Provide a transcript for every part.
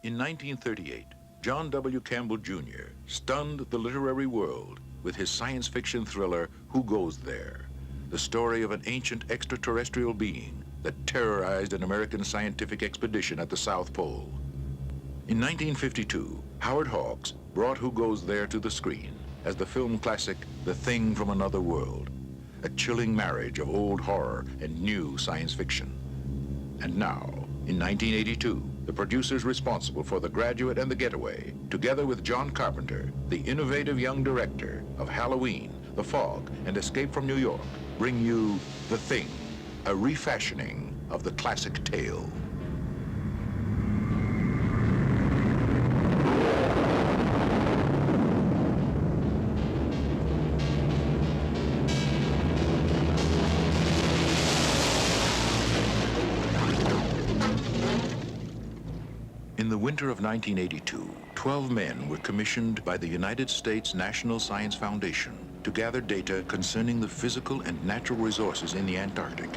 In 1938, John W. Campbell Jr. stunned the literary world with his science fiction thriller, Who Goes There? The story of an ancient extraterrestrial being that terrorized an American scientific expedition at the South Pole. In 1952, Howard Hawks brought Who Goes There to the screen as the film classic, The Thing from Another World, a chilling marriage of old horror and new science fiction. And now, in 1982, the producers responsible for The Graduate and The Getaway, together with John Carpenter, the innovative young director of Halloween, The Fog, and Escape from New York, bring you The Thing, a refashioning of the classic tale. In the winter of 1982, 12 men were commissioned by the United States National Science Foundation to gather data concerning the physical and natural resources in the Antarctic.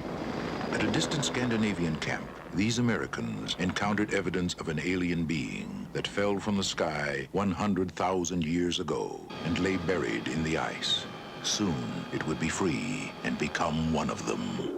At a distant Scandinavian camp, these Americans encountered evidence of an alien being that fell from the sky 100,000 years ago and lay buried in the ice. Soon, it would be free and become one of them.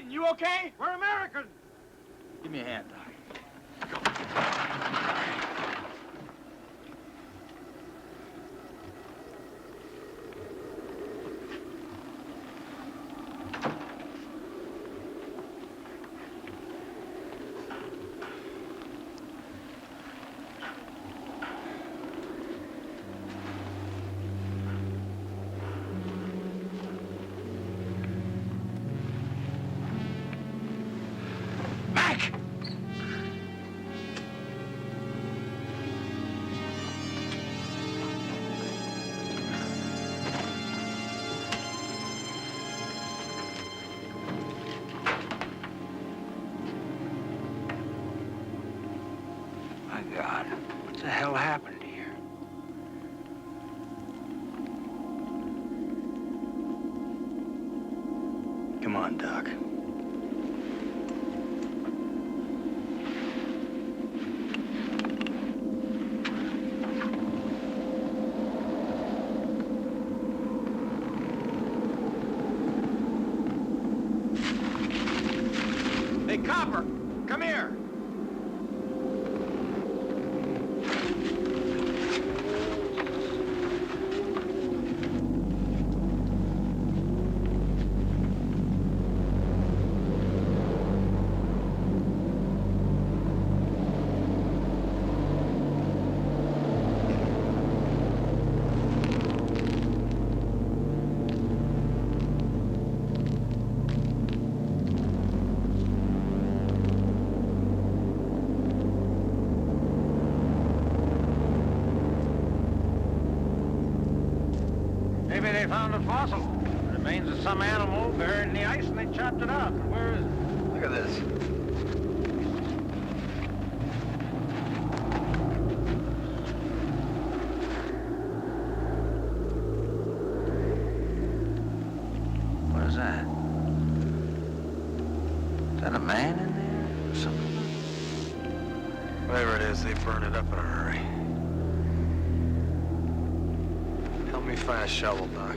You okay? We're Americans. Give me a hand, Doc. God, what the hell happened here? Come on, Doc. Hey, Copper, come here. Maybe they found a fossil. Remains of some animal buried in the ice and they chopped it out. Where is it? Look at this. What is that? Is that a man in there or something? Whatever it is, they burn it up in a hurry. Help me find a shovel, Doc.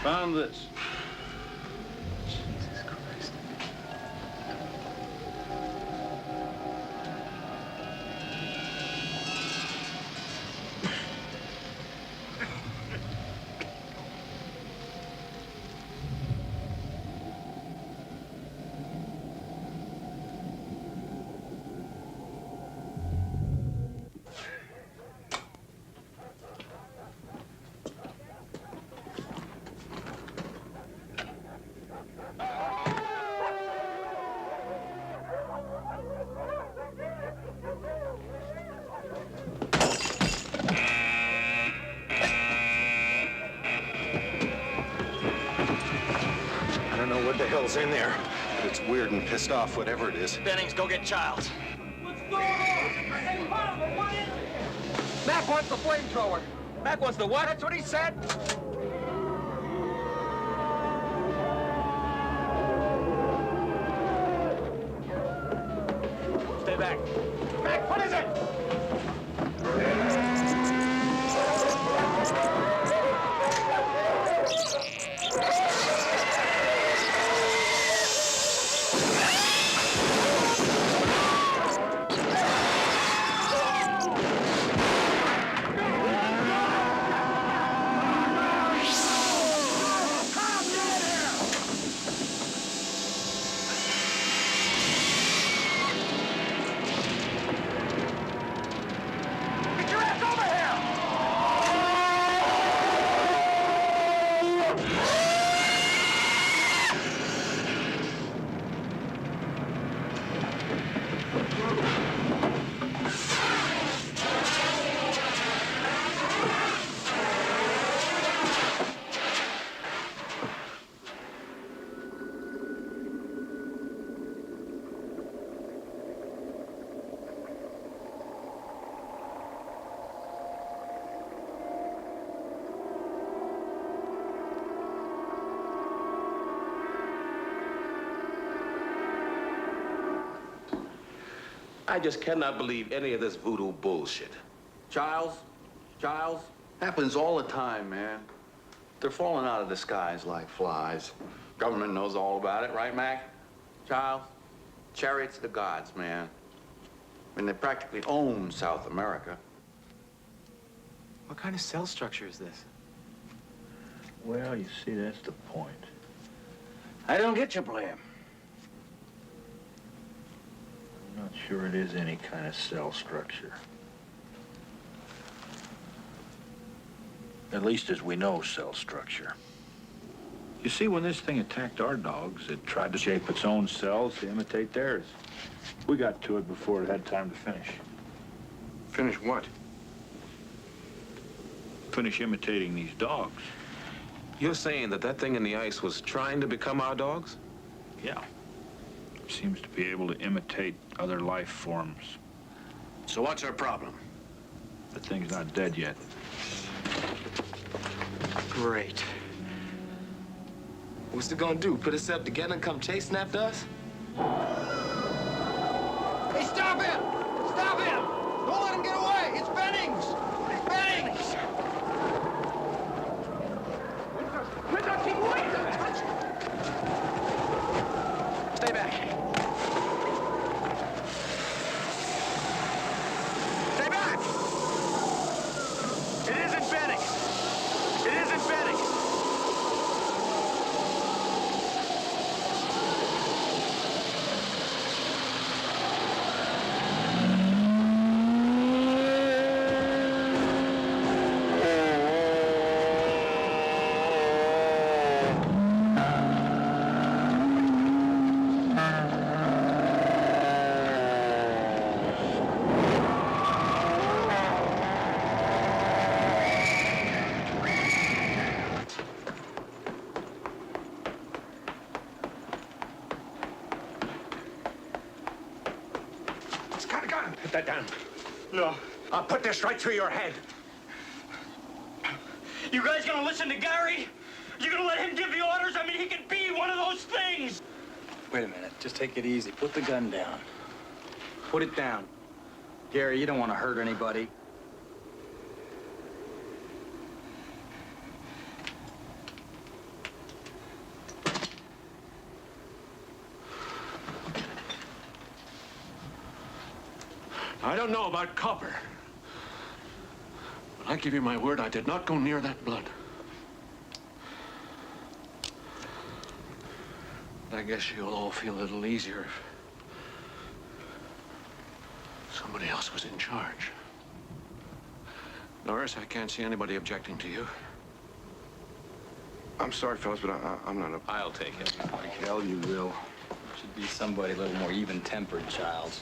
Found this. Jesus Christ. hell's in there? But it's weird and pissed off, whatever it is. Bennings, go get Childs. What's going on? Hey, Palmer, what is it? Mac wants the flamethrower. Mac wants the what? That's what he said. Stay back. Mac, what is it? Get your ass over here! I just cannot believe any of this voodoo bullshit. Giles, happens all the time, man. They're falling out of the skies like flies. Government knows all about it, right, Mac? Giles, chariots of the gods, man. I mean, they practically own South America. What kind of cell structure is this? Well, you see, that's the point. I don't get your plan. I'm not sure it is any kind of cell structure. At least as we know cell structure. You see, when this thing attacked our dogs, it tried to shape its own cells to imitate theirs. We got to it before it had time to finish. Finish what? Finish imitating these dogs. You're saying that that thing in the ice was trying to become our dogs? Yeah. Seems to be able to imitate other life forms. So what's our problem? The thing's not dead yet. Great. What's it gonna do? Put us up together and come chasing after us? Hey, stop him! Stop him! Don't let him get away! It's Bennings! It's Bennings! Winter, keep away from it! Stay back. Stay back! It isn't Bennings! It isn't Bennings! Put that down. No. I'll put this right through your head. You guys gonna listen to Gary? You gonna let him give the orders? I mean, he could be one of those things. Wait a minute. Just take it easy. Put the gun down. Put it down. Gary, you don't want to hurt anybody. I don't know about copper, but I give you my word I did not go near that blood. I guess you'll all feel a little easier if somebody else was in charge. Norris, I can't see anybody objecting to you. I'm sorry, fellas, but I'm not a... I'll take it. Like hell you will. Should be somebody a little more even-tempered, Giles.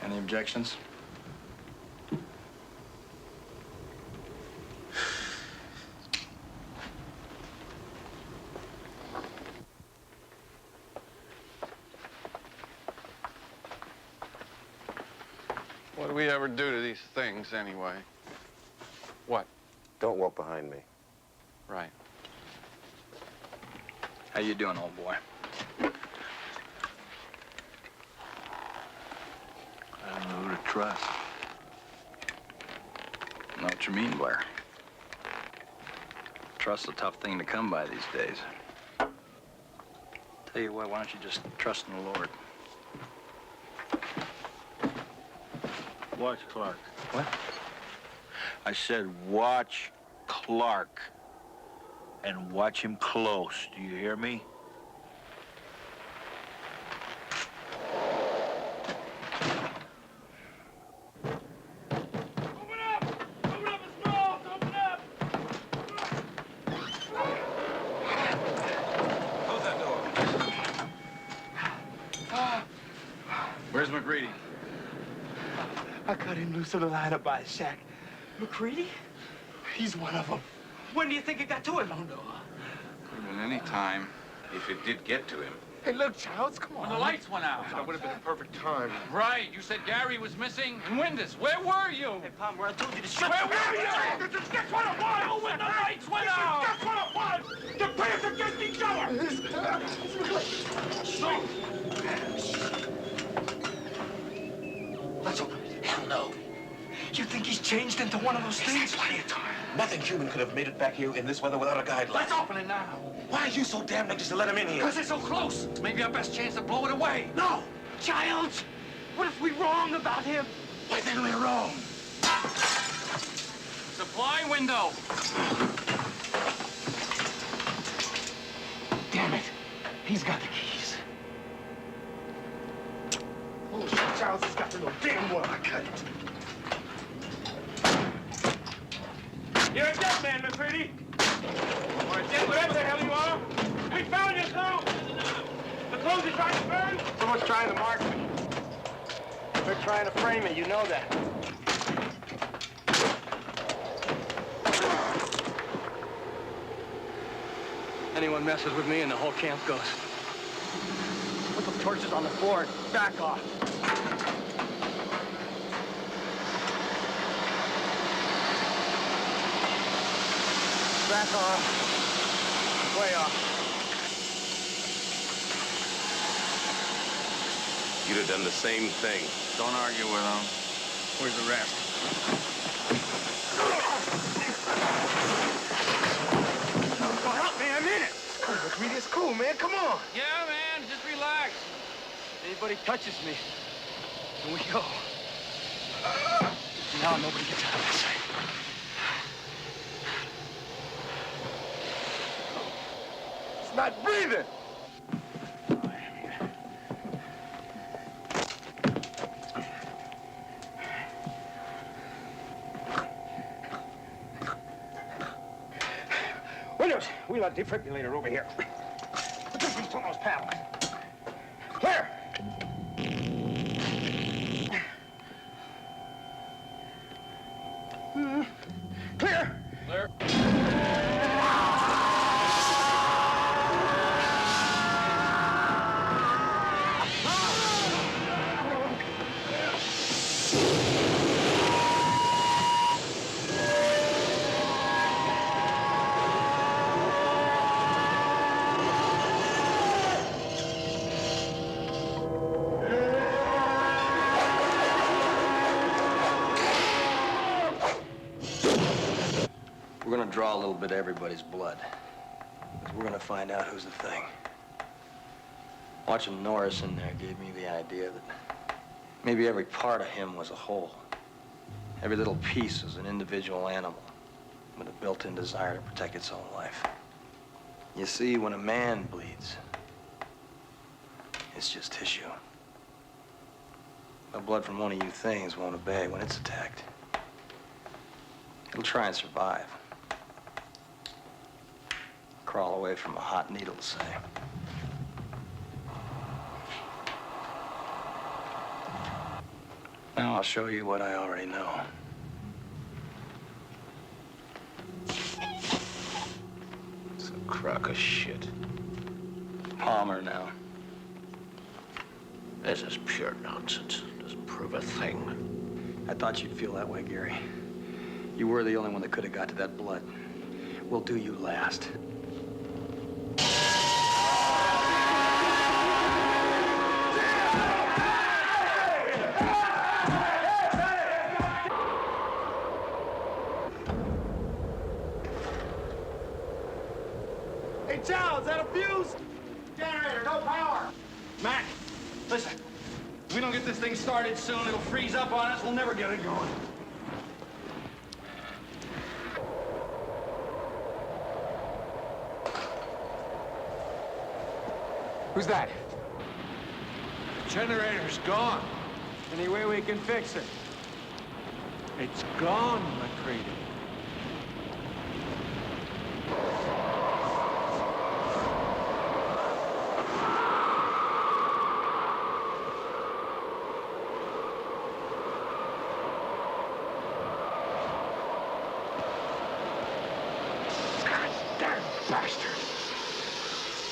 Any objections? we ever do to these things, anyway? What? Don't walk behind me. Right. How you doing, old boy? I don't know who to trust. I know what you mean, Blair. Trust's a tough thing to come by these days. Tell you what, why don't you just trust in the Lord? Watch Clark. What? I said watch Clark. And watch him close. Do you hear me? Open up! Open up the stalls! Open up! Close that door. Where's McGreedy? I cut him loose of the lineup by his shack. McCready? He's one of them. When do you think it got to him? Oh, no. Could have been any time. If it did get to him. Hey, look, Childs, come on. When the lights went out. That would have been the perfect time. Right, you said Gary was missing. And Windus, where were you? Hey, Palmer, I told you to shut Where your were you? That's what it was! Oh, when the lights went out! That's what it was! The players against each other! Let's open it. Hell no. You think he's changed into one of those things? Plenty of time. Nothing human could have made it back here in this weather without a guideline. Let's open it now. Why are you so damn anxious to let him in here? Because they're so close. It's maybe our best chance to blow it away. No! Childs! What if we're wrong about him? Why then we're wrong? Supply window. Damn it. He's got the keys. Oh, shit, Childs has got to know damn well I cut it. You're a dead man, McCready. Or a dead, whatever the hell you are. We found your clothes. The clothes you're trying to burn? Someone's trying to mark me. They're trying to frame me, you know that. Anyone messes with me and the whole camp goes. Put those torches on the floor and back off. Back off. Way off. You'd have done the same thing. Don't argue with him. Where's the rest? Oh, help me, I'm in it. McCready, it's cool, man. Come on. Yeah, man, just relax. Anybody touches me, and we go. Now nobody gets out of this thing. It's not breathing. Windows, wheel a defibrillator over here. Put those on those panels. Clear! Clear! Clear. We're gonna draw a little bit of everybody's blood. 'Cause we're gonna find out who's the thing. Watching Norris in there gave me the idea that maybe every part of him was a whole. Every little piece was an individual animal with a built-in desire to protect its own life. You see, when a man bleeds, it's just tissue. The blood from one of you things won't obey when it's attacked. It'll try and survive. Crawl away from a hot needle, say. Now I'll show you what I already know. It's a crock of shit. Palmer now. This is pure nonsense. Doesn't prove a thing. I thought you'd feel that way, Gary. You were the only one that could have got to that blood. We'll do you last. Hey, Charles, is that a fuse? Generator, no power. Mac, listen. If we don't get this thing started soon, it'll freeze up on us. We'll never get it going. Who's that? The generator's gone. Any way we can fix it? It's gone, McCready.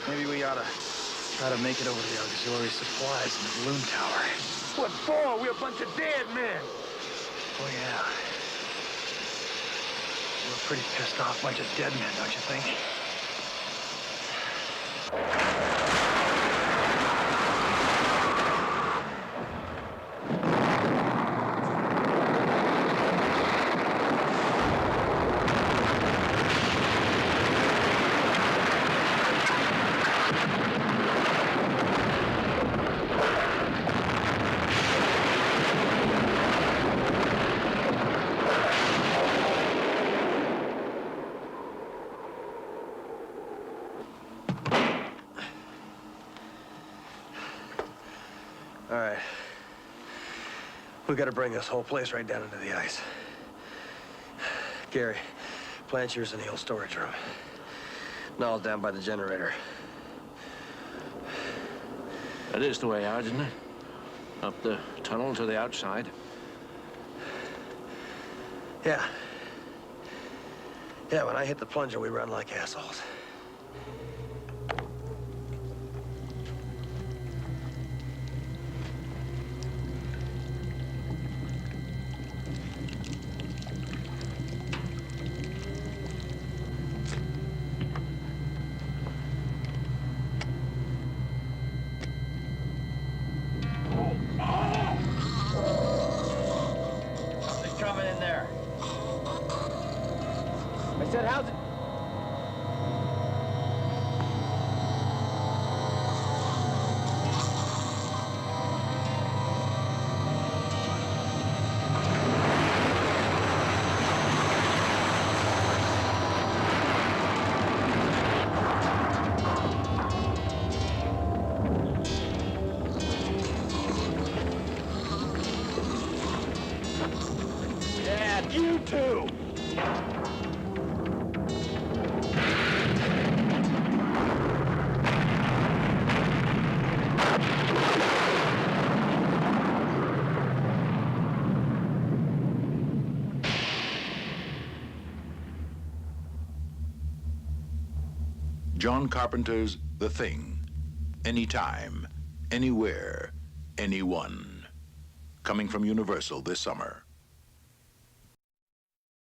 Maybe we ought to try to make it over to the auxiliary supplies in the balloon tower. What for? We're a bunch of dead men. Oh, yeah. We're a pretty pissed off bunch of dead men, don't you think? All right. We gotta bring this whole place right down into the ice. Gary, plant yours in the old storage room. Null's down by the generator. That is the way out, isn't it? Up the tunnel to the outside. Yeah. Yeah, when I hit the plunger, we run like assholes. Something's coming in there. I said, how's it? Yeah, you too. John Carpenter's The Thing. Anytime, anywhere, anyone. Coming from Universal this summer.